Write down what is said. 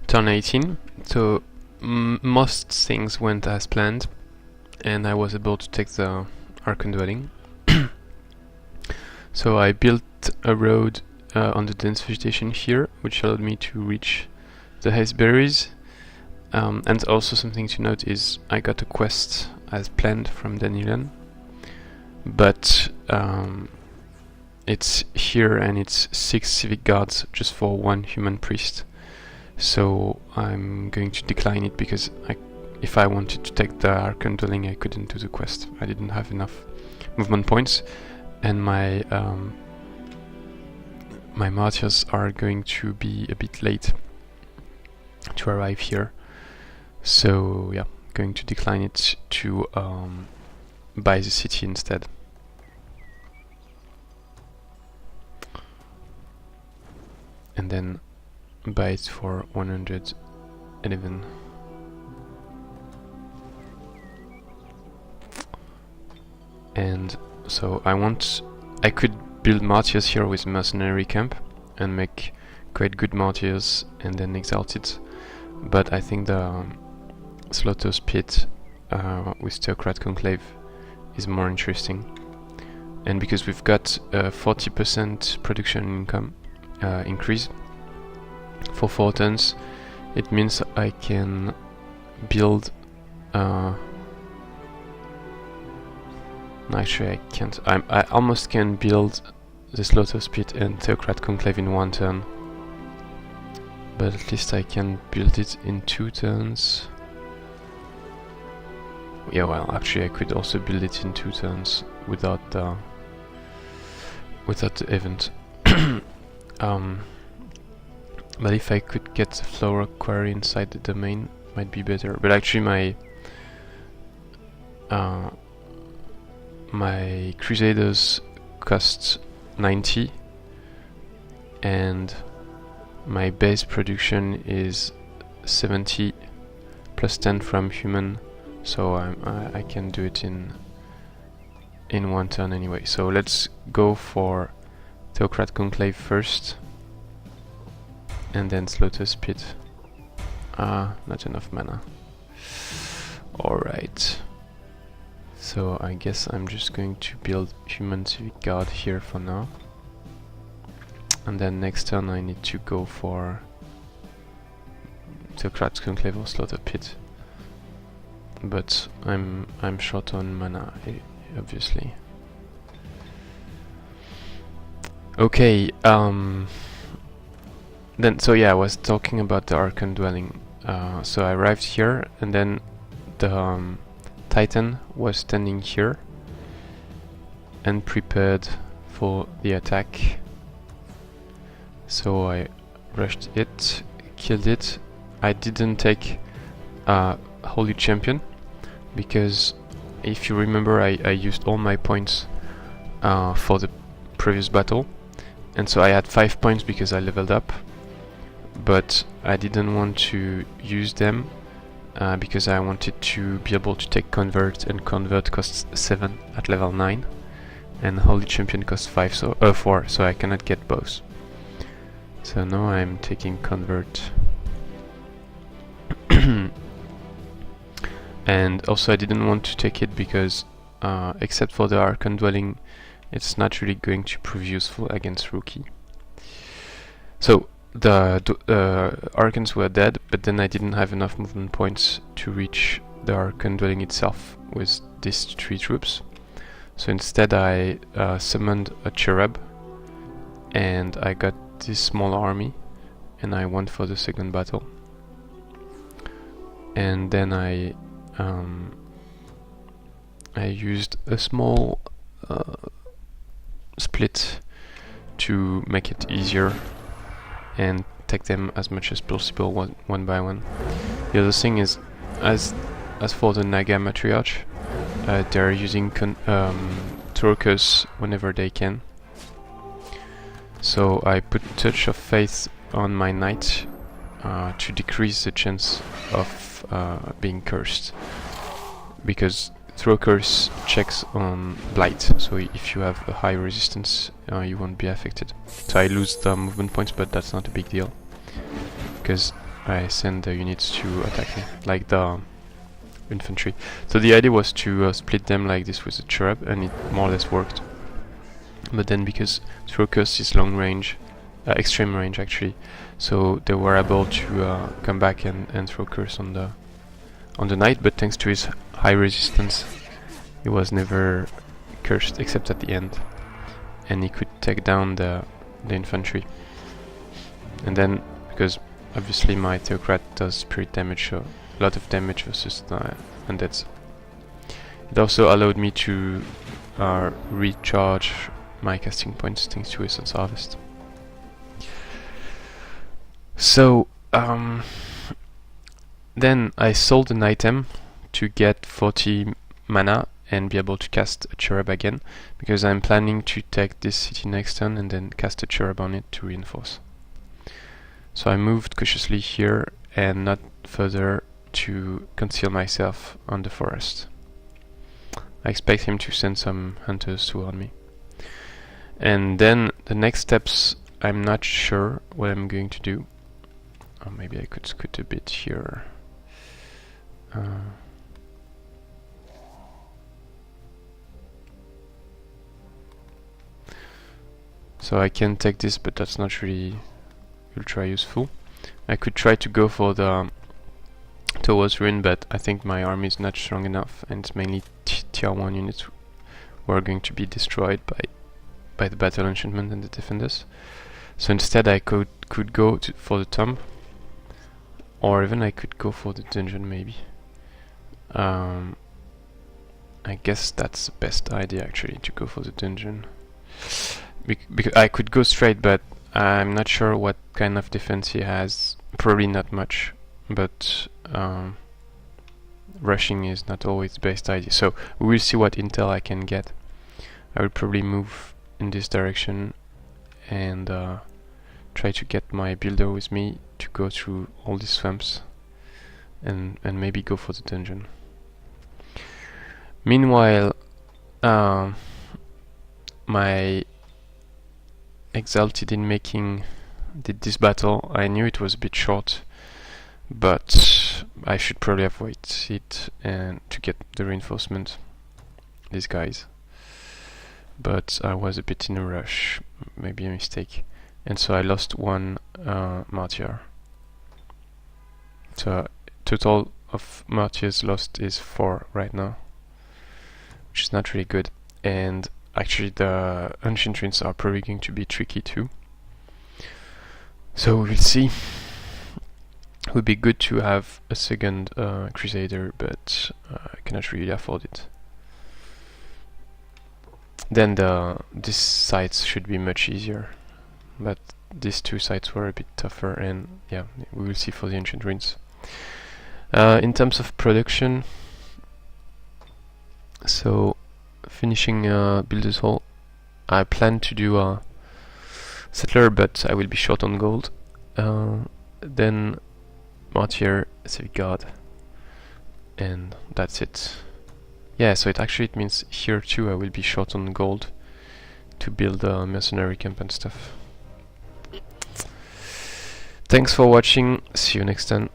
Turn 18, so most things went as planned, and I was able to take the Archon Dwelling. So I built a road on the Dense Vegetation here, which allowed me to reach the Haste Berries. And also something to note is I got a quest as planned from Hiliadan, but it's here and it's 6 civic guards just for 1 human priest. So I'm going to decline it because if I wanted to take the Archon Dwelling, I couldn't do the quest. I didn't have enough movement points, and my Martyrs are going to be a bit late to arrive here. So yeah, going to decline it to buy the city instead. And then buy it for 111. And so I could build Martyrs here with mercenary camp and make quite good Martyrs and then exalt it, but I think the Slaughter's Pit with Theocrat Conclave is more interesting. And because we've got 40% production income increase for 4 turns, it means I can build actually I can't. I almost can build the Slaughter's Pit and Theocrat Conclave in 1 turn, but at least I can build it in 2 turns. Yeah, well, actually I could also build it in 2 turns without the event. But if I could get the Flower Quarry inside the domain, might be better. But actually my Crusaders cost 90 and my base production is 70 plus 10 from human, so I can do it in 1 turn anyway. So let's go for Theocrat Conclave first and then Slaughter's Pit. Not enough mana. Alright. So I guess I'm just going to build human civic guard here for now. And then next turn I need to go for Theocrat Conclave or Slaughter Pit. But I'm short on mana, obviously. Okay, then so yeah, I was talking about the Archon Dwelling. So I arrived here, and then the Titan was standing here and prepared for the attack. So I rushed it, killed it. I didn't take Holy Champion because if you remember I used all my points for the previous battle, and so I had 5 points because I leveled up, but I didn't want to use them because I wanted to be able to take Convert, and Convert costs 7 at level 9 and Holy Champion costs 4, so I cannot get both. So now I'm taking Convert. And also I didn't want to take it because except for the Archon Dwelling, it's not really going to prove useful against Rookie. So the Archons were dead, but then I didn't have enough movement points to reach the Archon Dwelling itself with these 3 troops. So instead I summoned a Cherub and I got this small army and I went for the second battle. And then I used a small split to make it easier and take them as much as possible one by one. The other thing is, as for the Naga Matriarch, they're using Turkus whenever they can. So I put Touch of Faith on my knight to decrease the chance of being cursed, because Throw Curse checks on Blight, so if you have a high resistance you won't be affected. So I lose the movement points, but that's not a big deal because I send the units to attack me, like the infantry. So the idea was to split them like this with the Cherub, and it more or less worked. But then because throw curse is long range, extreme range actually, so they were able to come back and throw curse on the knight, but thanks to his high resistance he was never cursed except at the end, and he could take down the infantry. And then because obviously my Theocrat does spirit damage, so a lot of damage versus the undeads. It also allowed me to recharge my casting points thanks to Essence Harvest. So then I sold an item to get 40 mana and be able to cast a Cherub again, because I'm planning to take this city next turn and then cast a Cherub on it to reinforce. So I moved cautiously here and not further to conceal myself on the forest. I expect him to send some hunters toward me. And then the next steps, I'm not sure what I'm going to do. Or maybe I could scoot a bit here. So I can take this, but that's not really ultra useful. I could try to go for the towards ruin, but I think my army is not strong enough, and it's mainly tier 1 units who are going to be destroyed by the battle enchantment and the defenders. So instead I could go for the tomb, or even I could go for the dungeon maybe. I guess that's the best idea actually, to go for the dungeon. Because I could go straight, but I'm not sure what kind of defense he has. Probably not much, but rushing is not always the best idea. So we will see what intel I can get. I will probably move in this direction and try to get my builder with me to go through all these swamps and maybe go for the dungeon. Meanwhile, my Exalted in making did this battle. I knew it was a bit short, but I should probably avoid it and to get the reinforcement, these guys. But I was a bit in a rush, maybe a mistake, and so I lost one Martyr. So total of Martyrs lost is 4 right now, which is not really good. And actually the Ancient Ruins are probably going to be tricky too. So we'll see. It would be good to have a second Crusader, but I cannot really afford it. Then these sites should be much easier, but these two sites were a bit tougher, and yeah, we will see for the Ancient Ruins. In terms of production, so finishing Builder's Hall, I plan to do a Settler, but I will be short on gold. Then Martyr, Safeguard, and that's it. Yeah, so it means here too I will be short on gold to build a mercenary camp and stuff. Thanks for watching, see you next time.